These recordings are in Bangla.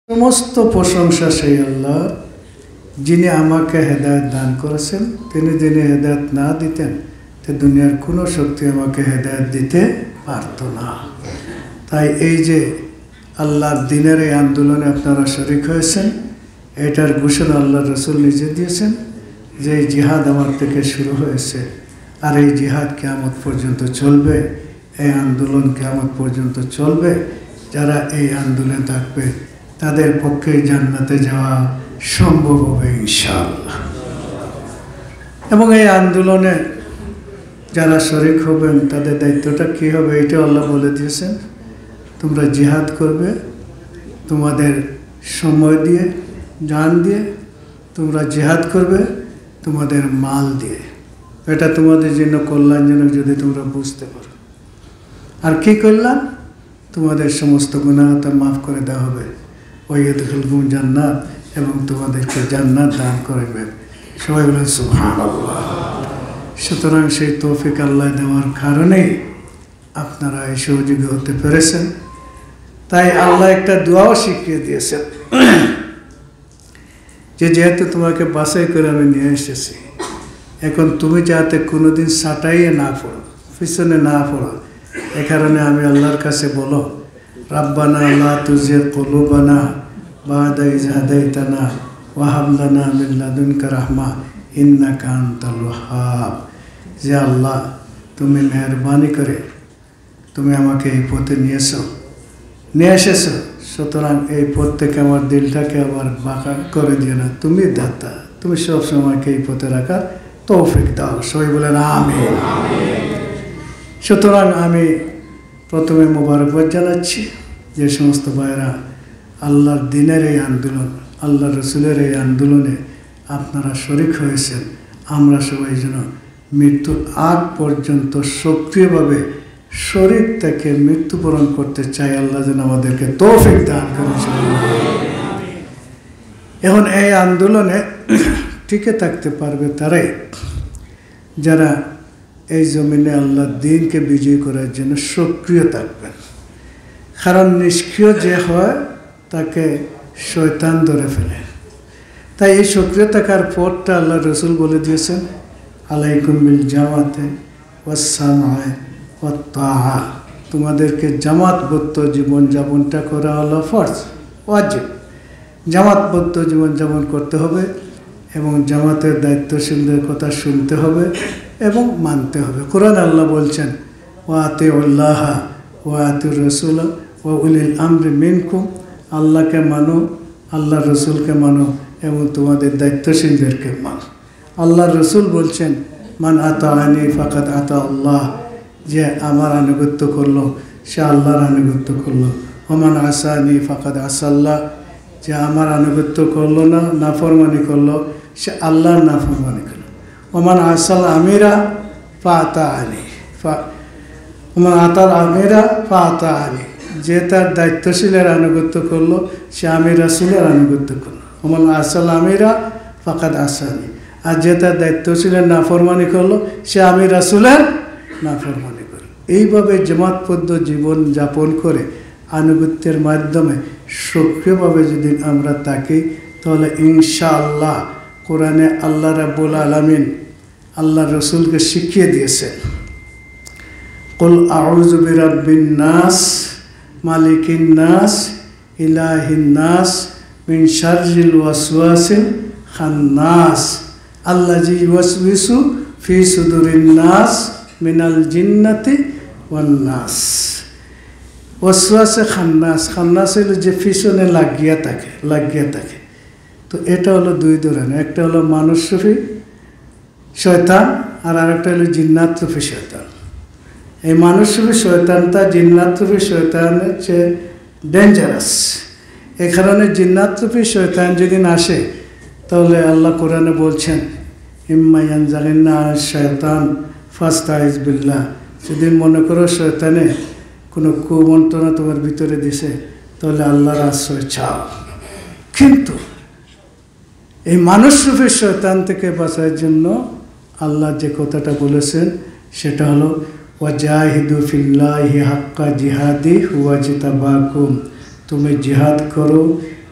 সমস্ত প্রশংসা সেই আল্লাহ যিনি আমাকে হেদায়েত দান করেছেন। তিনি যিনি হেদায়েত না দিতেন তো দুনিয়ার কোনো শক্তি আমাকে হেদায়েত দিতে পারত না। তাই এই যে আল্লাহর দিনের এই আন্দোলনে আপনারা শরীক হয়েছেন, এটার ঘোষণা আল্লাহ রসুল নিজে দিয়েছেন যে এই জিহাদ আমার থেকে শুরু হয়েছে, আর এই জিহাদ কিয়ামত পর্যন্ত চলবে, এই আন্দোলন কিয়ামত পর্যন্ত চলবে। যারা এই আন্দোলনে থাকবে তাদের পক্ষে জান্নাতে যাওয়া সম্ভব হবে ইনশাআল্লাহ। এবং এই আন্দোলনে যারা শরীক হবেন তাদের দায়িত্বটা কী হবে এটা আল্লাহ বলে দিয়েছেন। তোমরা জিহাদ করবে তোমাদের সময় দিয়ে, জান দিয়ে। তোমরা জিহাদ করবে তোমাদের মাল দিয়ে। এটা তোমাদের জন্য কল্যাণজনক যদি তোমরা বুঝতে পারো। আর কি কল্যাণ? তোমাদের সমস্ত গুনাহটা মাফ করে দেওয়া হবে। ওয়াইয়াদখুলকুম জান্নাত, এবং তোমাদেরকে জান্নাত দান করবে। সবাই বলেন সুবহানাল্লাহ। সুতরাং সেই তৌফিক আল্লাহ দেওয়ার কারণেই আপনারা এই সহযোগী হতে পেরেছেন। তাই আল্লাহ একটা দোয়াও শিখিয়ে দিয়েছেন যে যেহেতু তোমাকে বাছাই করে আমি নিয়ে এসেছি, এখন তুমি যাতে কোনোদিন সাটাইয়ে না পড়ো, পিছনে না পড়ো, এ কারণে আমি আল্লাহর কাছে বলো, রাব্বানা লা তুজিগ কুলুবানা বা'দা ইয হাদাইতানা ওয়া হাব লানা মিন লাদুনকা রাহমা ইন্নাকা আনতাল ওয়াহ্হাব। যে আল্লাহ, তুমি মেহরবানি করে তুমি আমাকে এই পথে নিয়ে এসেছো, সুতরাং এই পথ থেকে আমার দিলটাকে আবার বাঁকা করে দিও না। তুমি দাতা, তুমি সবসময়কে এই পথে রাখার তৌফিক দাও। সবাই বলেন আমিন। সুতরাং আমি প্রথমে মোবারকবাদ জানাচ্ছি যে সমস্ত ভাইরা আল্লাহর দিনের এই আন্দোলন, আল্লাহ রসুলের এই আন্দোলনে আপনারা শরীক হয়েছেন। আমরা সবাই যেন মৃত্যুর আগ পর্যন্ত সক্রিয়ভাবে শরীর থেকে মৃত্যুবরণ করতে চাই। আল্লাহ যেন আমাদেরকে তৌফিক দান করেন। এখন এই আন্দোলনে টিকে থাকতে পারবে তারাই যারা এই জমিনে আল্লাহর দ্বীনকে বিজয়ী করার জন্য সক্রিয় থাকবেন। কারণ নিষ্ক্রিয় যে হয় তাকে শয়তান ধরে ফেলে। তাই এই সক্রিয় থাকার পথটা আল্লাহ রসুল বলে দিয়েছেন, আলাইকুম বিল জামাতে ওয়াস সামআ ওয়াত তাআ। তোমাদেরকে জামাতবদ্ধ জীবনযাপনটা করা হলো ফরজ, ওয়াজিব। জামাতবদ্ধ জীবনযাপন করতে হবে এবং জামাতের দায়িত্বশীলদের কথা শুনতে হবে এবং মানতে হবে। কোরআন আল্লাহ বলছেন, ওয়া আতিউল্লাহ ওয়া আতিউর রাসূল ওয়া উলিল আমরি মিনকুম। আল্লাহকে মানো, আল্লাহ রসুলকে মানো এবং তোমাদের দায়িত্বশীলদেরকে মানো। আল্লাহ রসুল বলছেন, মান আতাআনি ফাকাদ আতা আল্লাহ। যে আমার আনুগত্য করলো সে আল্লাহর আনুগত্য করলো। ওমান আসানি ফাকাদ আসাল্লাহ। যে আমার আনুগত্য করলো না, নাফরমানি করলো, সে আল্লাহর নাফরমানি করলো। ওমান আসাল আমিরা ফাতা আনি ওমান আতাল আমিরা ফাতা আনি। যে তার দায়িত্বশীলের আনুগত্য করলো সে আমি রাসূলের আনুগত্য করলো। ওমান আসাল আমিরা ফাকাদ আসানি। আর যে তার দায়িত্বশীলের নাফরমানি করলো সে আমি রাসূলের নাফরমানি করলো। এইভাবে জামাতবদ্ধ জীবন যাপন করে আনুগত্যের মাধ্যমে সক্রিয়ভাবে যদি আমরা থাকি তাহলে ইনশাআল্লাহ কোরআনে আল্লাহ রাব্বুল আলামিন আল্লাহ রসুলকে শিখিয়ে দিয়েছেন, কুল আউযু বিরাব্বিন নাস মালিকিন নাস ইলাহিন নাস মিন শাররিল ওয়াসওয়াসিল খান্নাস আল্লাযী ইউওয়াসওয়িসু ফি সুদুরিন নাস মিনাল জিন্নাতি ওয়ান নাস। ওয়াসওয়াসে খান্নাস, খান্নাস হলো যে পিছনে লাগিয়ে থাকে। তো এটা হলো দুই ধরনের, একটা হলো মানুষরূপী শয়তান আর আরেকটা হলো জিন্নাতরূপী শয়তান। এই মানুষরূপী শয়তানটা জিন্নাতরূপী শয়তানের চেয়ে ডেঞ্জারাস। এই কারণে জিন্নাতরূপী শয়তান যেদিন আসে তাহলে আল্লাহ কোরআনে বলছেন, ইম্মা ইয়ানজাগিন্না শায়তান ফাস্তাইজ বিল্লাহ। সেদিন মনে করো শয়তানে কোনো কুমন্ত্রণা তোমার ভিতরে দিছে, তাহলে আল্লাহর আশ্রয় চাও। কিন্তু এই মানুষরূপী শয়তান থেকে বাঁচার জন্য আল্লাহ যে কথাটা বলেছেন সেটা হলো, ওয়াজাহিদু ফিল্লাহি হাক্কা জিহাদি হুয়া জিতাবাকুম। তুমি জিহাদ করো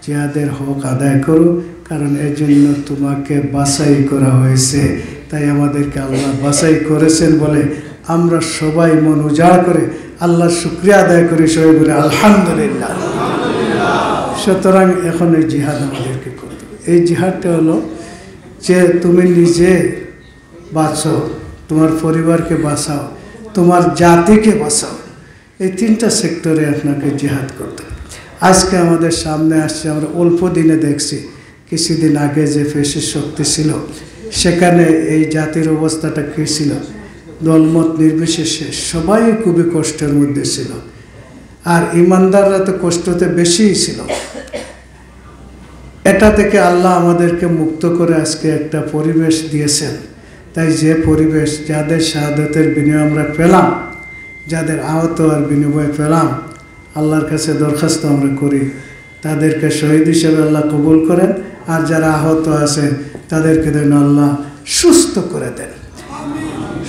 জিহাদের হক আদায় করো, কারণ এর জন্য তোমাকে বাছাই করা হয়েছে। তাই আমাদেরকে আল্লাহ বাছাই করেছেন বলে আমরা সবাই মন উজাড় করে আল্লাহর শুকরিয়া আদায় করি, সবাই বলে আলহামদুলিল্লাহ। সুতরাং এখন এই জিহাদ আমাদেরকে করতে হবে। এই জিহাদটা হলো যে তুমি নিজে বাঁচো, তোমার পরিবারকে বাঁচাও, তোমার জাতিকে বাঁচাও। এই তিনটা সেক্টরে আপনাকে জিহাদ করতে হবে। আজকে আমাদের সামনে আসছে, আমরা অল্প দিনে দেখছি, কিছুদিন আগে যে ফেসিস্ট শক্তি ছিল সেখানে এই জাতির অবস্থাটা কী ছিল, দলমত নির্বিশেষে সবাই খুবই কষ্টের মধ্যে ছিল, আর ইমানদাররা তো কষ্টতে বেশিই ছিল। এটা থেকে আল্লাহ আমাদেরকে মুক্ত করে আজকে একটা পরিবেশ দিয়েছেন। তাই যে পরিবেশ, যাদের শাহাদাতের বিনিময় আমরা পেলাম, যাদের আহত আর বিনিময় পেলাম, আল্লাহর কাছে দরখাস্ত আমরা করি তাদেরকে শহীদ হিসেবে আল্লাহ কবুল করেন, আর যারা আহত আছে তাদেরকে যেন আল্লাহ সুস্থ করে দেন।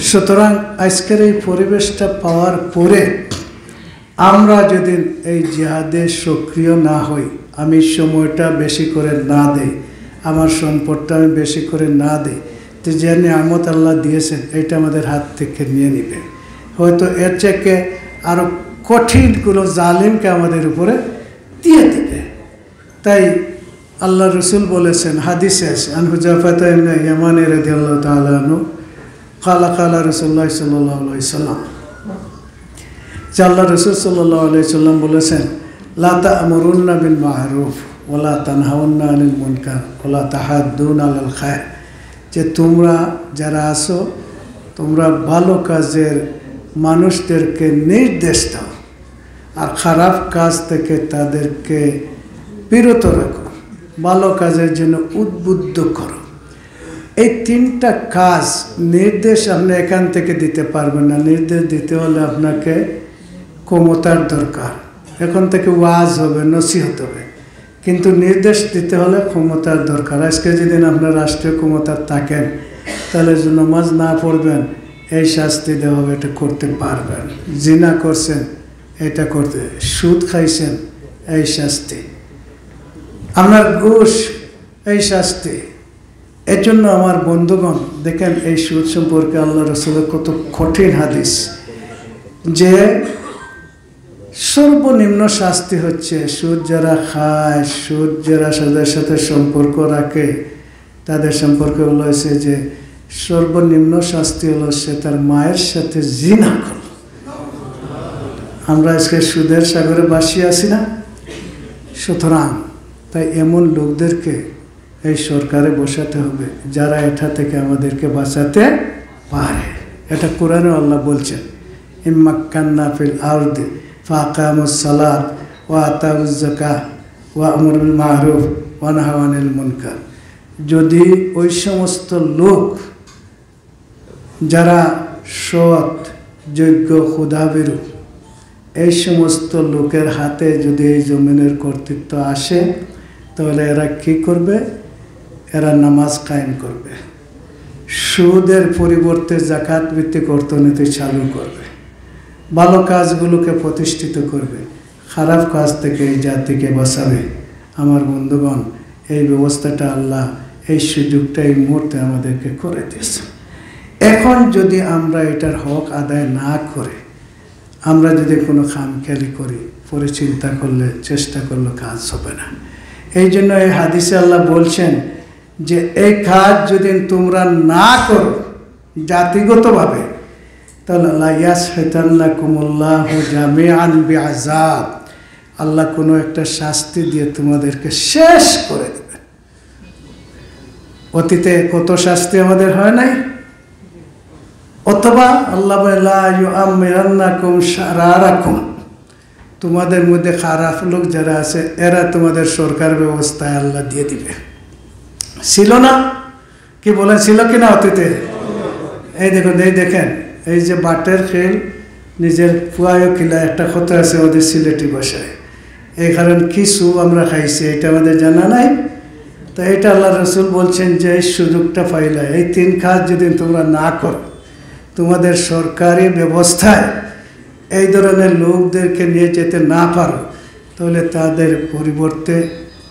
সুতরাং আজকের এই পরিবেশটা পাওয়ার পরে আমরা যদি এই জিহাদে সক্রিয় না হই, আমি সময়টা বেশি করে না দেই, আমার সম্পদটা আমি বেশি করে না দিই, তো যে নিয়ামত আল্লাহ দিয়েছেন এটা আমাদের হাত থেকে নিয়ে নেবে। হয়তো এর থেকে আরও কঠিন কোনো জালিমকে আমাদের উপরে দিয়ে দেবে। তাই আল্লাহ রসুল বলেছেন, হাদিসে আছে, আন হুযায়ফা ইবনে ইয়ামান রাদিয়াল্লাহু তাআলা আনহু ক্বালা ক্বালা রাসূলুল্লাহ সাল্লাল্লাহু আলাইহি সাল্লাম, যে আল্লাহ রসুল সাল্লাল্লাহু আলাইহি সাল্লাম বলেছেন, লা তা'মুরুন্না বিল মা'রুফ ওয়া লা তানহাউন্না আনিল মুনকার ওয়া লা তাহাদ্দুনা আলাল খায়র, যে তোমরা যারা আছো তোমরা ভালো কাজের মানুষদেরকে নির্দেশ দাও আর খারাপ কাজ থেকে তাদেরকে বিরত রাখো, ভালো কাজের জন্য উদ্বুদ্ধ করো। এই তিনটা কাজ নির্দেশ আপনি এখান থেকে দিতে পারবেন না। নির্দেশ দিতে হলে আপনাকে ক্ষমতার দরকার, এখন থেকে ওয়াজ হবে, নসিহত হবে, কিন্তু নির্দেশ দিতে হলে ক্ষমতার দরকার। আজকে যেদিন আপনার রাষ্ট্রীয় ক্ষমতার থাকেন, তাহলে যে নামাজ না পড়বেন এই শাস্তি দেওয়া হবে, এটা করতে পারবেন। জিনা করছেন এটা করতে, সুদ খাইছেন এই শাস্তি, আপনার ঘুষ এই শাস্তি। এর জন্য আমার বন্ধুগণ দেখেন, এই সুদ সম্পর্কে আল্লাহ রসুলের কত কঠিন হাদিস, যে সর্বনিম্ন শাস্তি হচ্ছে সুদ যারা খায়, সুদ যারা তাদের সাথে সম্পর্ক রাখে, তাদের সম্পর্কে বলেছে যে সর্বনিম্ন শাস্তি হলো সে তার মায়ের সাথে জিনা করল। আমরা আজকে সুদের সাগরে ভাসিয়ে আছি না? সুতরাং তাই এমন লোকদেরকে এই সরকারে বসাতে হবে যারা এটা থেকে আমাদেরকে বাঁচাতে পারে। এটা কোরআনে আল্লাহ বলছেন, ইম্মাক্কান্না ফিল আরদি ফাআকামুস সালাত ওয়া আতাউজ যাকাত ওয়া আমরু বিল মা'রুফ ওয়া নাহাউ আনিল মুনকার। যদি ওই সমস্ত লোক যারা সৎ, যোগ্য, খোদাভীরু, এই সমস্ত লোকের হাতে যদি এই জমিনের কর্তৃত্ব আসে, তাহলে এরা কী করবে? এরা নামাজ কায়েম করবে, সুদের পরিবর্তে জাকাত ভিত্তিক অর্থনীতি চালু করবে, ভালো কাজগুলোকে প্রতিষ্ঠিত করবে, খারাপ কাজ থেকে এই জাতিকে বাঁচাবে। আমার বন্ধুগণ, এই ব্যবস্থাটা আল্লাহ এই সুযোগটা এই মুহূর্তে আমাদেরকে করে দিয়েছে। এখন যদি আমরা এটার হক আদায় না করে আমরা যদি কোনো খামখেয়ালি করি, পরে চিন্তা করলে, চেষ্টা করলে কাজ হবে না। এই জন্য এই হাদিসে আল্লাহ বলছেন যে এই কাজ যদি তোমরা না করো জাতিগতভাবে, তাহলে লা ইয়াসহাতান্নাকুমুল্লাহু জামিআন বিআযাব, আল্লাহ কোনো একটা শাস্তি দিয়ে তোমাদেরকে শেষ করে দেবে। অতীতে কত শাস্তি আমাদের হয় নাই? অথবা আল্লাহ বলে লা ইউআম্মিরান্নাকুম শারারাকুম, তোমাদের মধ্যে খারাপ লোক যারা আছে এরা তোমাদের সরকার ব্যবস্থায় আল্লাহ দিয়ে দিবে। ছিল না? কি বলেছিল কিনা অতীতে? এই দেখুন, এই দেখেন, এই যে বাটের খেল নিজের পুয়ায়ও কিলা একটা কথা আছে আমাদের সিলেটি ভাষায়, এই কারণ কিছু আমরা খাইছি এটা আমাদের জানা নাই। তো এটা আল্লাহ রসুল বলছেন যে এই সুযোগটা পাইলে, এই তিন কাজ যদি তোমরা না করো, তোমাদের সরকারি ব্যবস্থায় এই ধরনের লোকদেরকে নিয়ে যেতে না পারো, তাহলে তাদের পরিবর্তে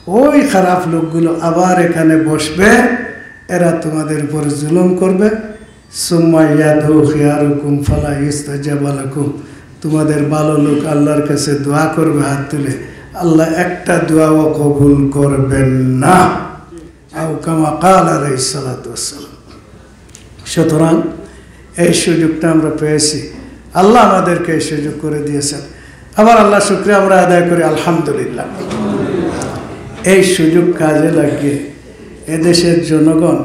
ওই খারাপ লোকগুলো আবার এখানে বসবে, এরা তোমাদের উপর জুলুম করবে। সুম্মা ইয়াদু খিয়ারুকুম ফালা ইস্তাজাবা লাকুম, তোমাদের ভালো লোক আল্লাহর কাছে দোয়া করবে হাত তুলে, আল্লাহ একটা দোয়াও কবুল করবেন না। আও কামা ক্বাল আলাইহিস সালাতু ওয়াসসালাম। সুতরাং এই সুযোগটা আমরা পেয়েছি, আল্লাহ আমাদেরকে এই সুযোগ করে দিয়েছেন। আবার আল্লাহ শুকরিয়া আমরা আদায় করি, আলহামদুলিল্লাহ। এই সুযোগ কাজে লাগিয়ে এদেশের জনগণ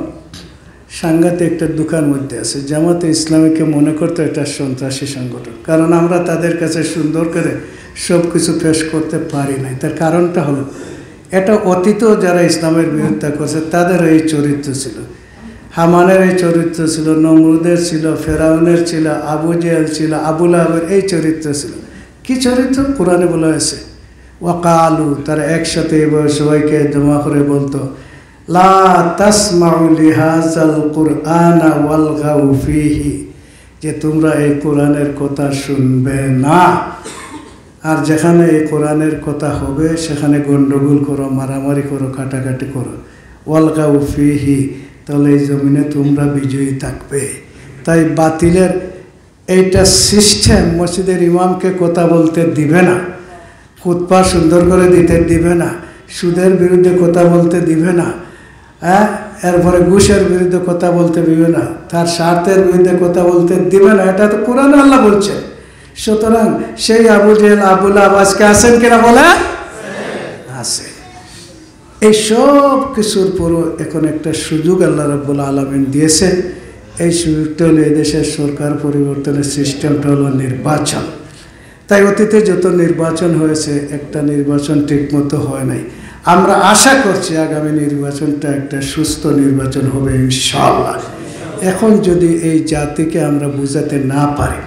সাংঘাতিক একটা দুঃখের মধ্যে আছে। জামাতে ইসলামীকে মনে করতো এটা সন্ত্রাসী সংগঠন, কারণ আমরা তাদের কাছে সুন্দর করে সব কিছু পেশ করতে পারি নাই। তার কারণটা হলো এটা অতীতেও যারা ইসলামের বিরোধিতা করছে তাদের এই চরিত্র ছিল। হামানের এই চরিত্র ছিল, নমরুদের ছিল, ফেরাউনের ছিল, আবু জেহেল ছিল, আবুল আহবের এই চরিত্র ছিল। কি চরিত্র? কোরআনে বলা হয়েছে ওয়াকালু, তারা একসাথে সবাইকে জমা করে বলতো লা তাসমাউ লিহাযাল কুরআনা ওয়ালগাউ ফীহি, যে তোমরা এই কোরআনের কথা শুনবে না, আর যেখানে এই কোরআনের কথা হবে সেখানে গন্ডগোল করো, মারামারি করো, কাটাকাটি করো। ওয়ালগাউ ফীহি, তাহলে এই জমিনে তোমরা বিজয়ী থাকবে। তাই বাতিলের এইটা সিস্টেম, মসজিদের ইমামকে কথা বলতে দিবে না, খুতবা সুন্দর করে দিতে দিবে না, সুদের বিরুদ্ধে কথা বলতে দিবে না, এরপরে ঘুষের বিরুদ্ধে কথা বলতে দিবে না, তার স্বার্থের বিরুদ্ধে কথা বলতে দিবে না, এটা তো কোরআনে আল্লাহ বলছেন। সুতরাং সেই আবু জেহেল, আবুল আহব আজকে আছেন কিনা বলে? আছে। এই সব কিছুর পরও এখন একটা সুযোগ আল্লাহ রাব্বুল আলামিন দিয়েছে। এই সুযোগটা হলো এদেশের সরকার পরিবর্তনের সিস্টেমটা হলো নির্বাচন। তাই অতীতে যত নির্বাচন হয়েছে, একটা নির্বাচন ঠিকমতো হয় নাই। আমরা আশা করছি আগামী নির্বাচনটা একটা সুস্থ নির্বাচন হবে ইনশাআল্লাহ। এখন যদি এই জাতিকে আমরা বুঝাতে না পারি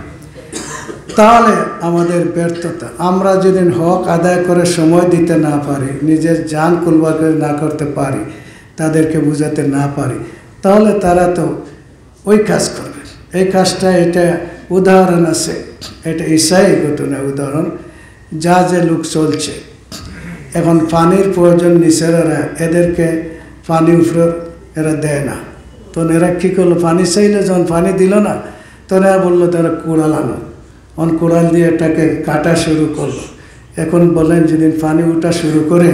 তাহলে আমাদের ব্যর্থতা। আমরা যদি হক আদায় করে সময় দিতে না পারি, নিজের জান কুরবান না করতে পারি, তাদেরকে বুঝাতে না পারি, তাহলে তারা তো ওই কাজ করবে। এই কাজটা, এটা উদাহরণ আছে, এটা ঈসাই ঘটনা উদাহরণ। যা যে লোক চলছে এখন, পানির প্রয়োজন নিচেরা, এদেরকে পানি উপরে এরা দেয় না, তখন এরা কী করলো? পানি চাইলে যখন পানি দিল না, তখন এরা বললো তারা কোড়াল আনো, কোড়াল দিয়ে এটাকে কাটা শুরু করলো। এখন বলেন যেদিন পানি উঠা শুরু করে,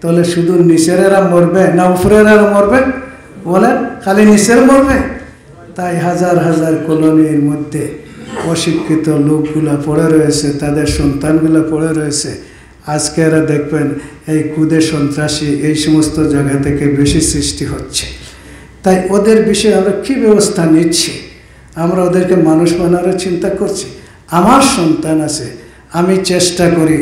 তাহলে শুধু নিচেরা মরবে না উপরেরা মরবে? বলেন খালি নিচের মরবে? তাই হাজার হাজার কলোনির মধ্যে অশিক্ষিত লোকগুলা পড়ে রয়েছে, তাদের সন্তানগুলো পড়ে রয়েছে। আজকে এরা দেখবেন এই কুদে সন্ত্রাসী এই সমস্ত জায়গা থেকে বেশি সৃষ্টি হচ্ছে। তাই ওদের বিষয়ে আমরা কী ব্যবস্থা নিচ্ছি? আমরা ওদেরকে মানুষ বানানোর চিন্তা করছি। আমার সন্তান আছে, আমি চেষ্টা করি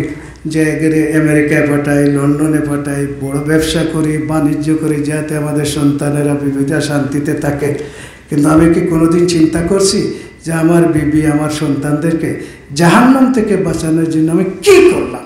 যে এগিয়ে আমেরিকায় পাঠাই, লন্ডনে পাঠাই, বড় ব্যবসা করি, বাণিজ্য করি, যাতে আমাদের সন্তানেরা বিবিধা শান্তিতে থাকে। কিন্তু আমি কি কোনোদিন চিন্তা করছি যে আমার বিবি, আমার সন্তানদেরকে জাহান্নাম থেকে বাঁচানোর জন্য আমি কী করলাম?